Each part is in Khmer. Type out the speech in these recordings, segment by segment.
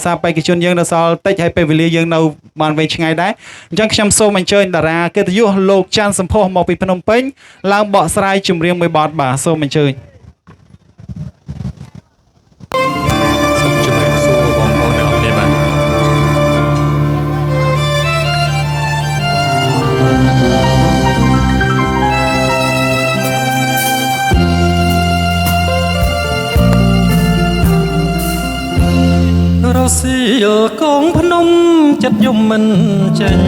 សាបេក្ខជនយើងនៅសល់តិចហើយពេលវេលាយើងនៅបានវែងឆ្ងាយដែរអញ្ចឹងខ្ញុំសូមអញ្ជើញតារាកិត្តិយសលោកច័ន្ទសម្ផស្សមកពីភ្នំពេញឡើងបកស្រាយចម្រៀងមួយបទបាទសូមអញ្ជើញសូមជម្រាបសួរបងប្អូនទាំងអស់គ្នាបាទរសៀលកងភ្នំចិត្តយំមិនចេញ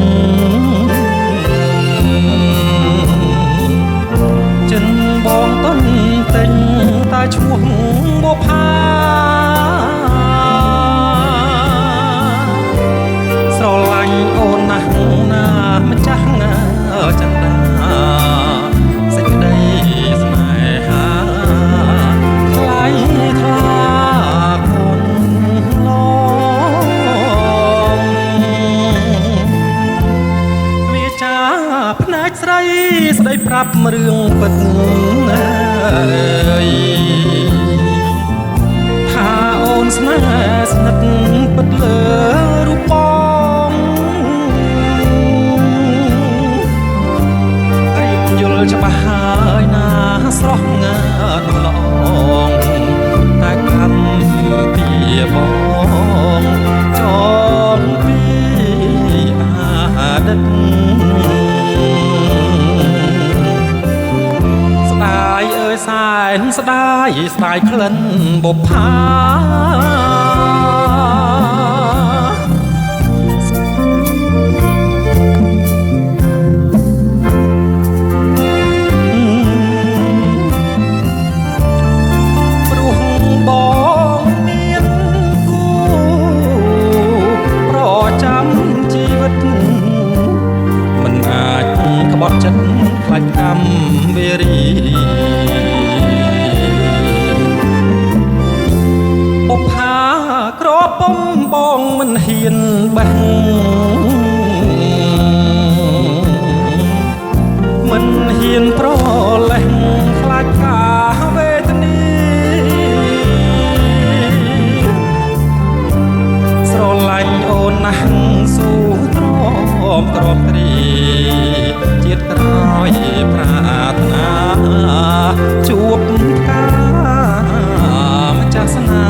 ចិនបងតន់ទិញតែឈ្មោះបុផាស្រឡាញ់អូនណាស់ណាម្ចាស់ចន្ទាសេចក្តីស្នេហាថ្លៃថ្លាកូនឡងវាចាផ្នែកស្រីស្ដីប្រាប់រឿងពិតអើយថាអូនស្នេហ៍ស្និទ្ធពិតលើរូបបងរៀបយល់ច្បាស់ហើយណាស្រស់ងាត់ឡងតែកម្មពីបងចងពីអតីតស្ដាយអើយសែនស្ដាយស្ដាយក្លិនបុប្ផាព្រោះបងមានគូប្រចាំជីវិតមិនអាចក្បត់ចិត្តខ្លាចកម្មវេរីបុប្ផាក្រពុំបងមិនហ៊ានបេះមិនហ៊ានប្រលេះខ្លាចការវេទនាស្រឡាញ់អូនណាស់ស៊ូទ្រាំទ្រាំគ្រីជាតិក្រោយប្រាថ្នាជួបការម្ចាស់ស្នេ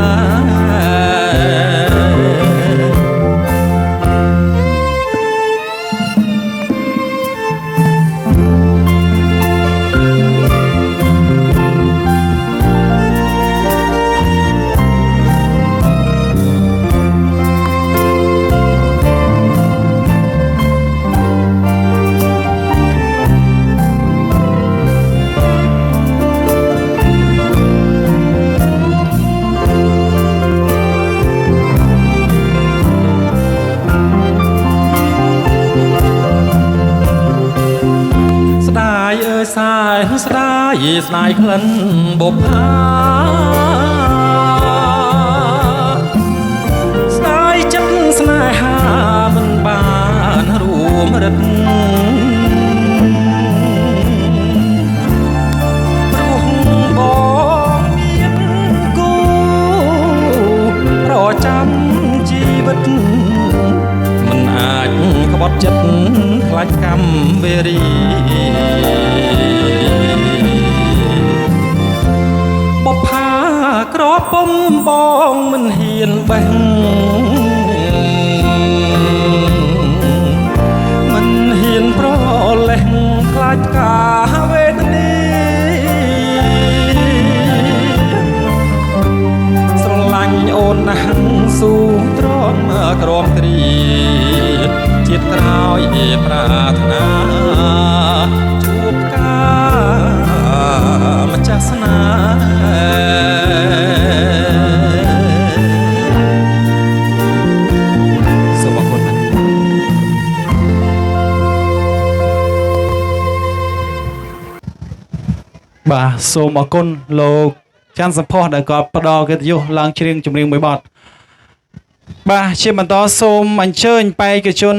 សែនស្ដាយស្ដាយក្លិនបុប្ផាស្ដាយចិត្តស្នេហាមិនបានរួមរិទ្ធព្រោះបងមានគូប្រចាំជីវិតមិនអាចក្បត់ចិត្តខ្លាចកម្មវេរីបុប្ផាក្រពុំបងមិនហ៊ានបេះមិនហ៊ានប្រលេះខ្លាចការវេទនាស្រឡាញ់អូនណាស់ស៊ូទ្រាំក្រំគ្រីជាតិក្រោយប្រាថ្នាជួបការម្ចាស់ស្នេហ៍សូមអរគុណបាទសូមអរគុណលោកច័ន្ទសម្ផស្សដែលគាត់ផ្ដល់កិត្តិយសឡើងច្រៀងចម្រៀងមួយបទបាទជាបន្តសូមអញ្ជើញបេក្ខជន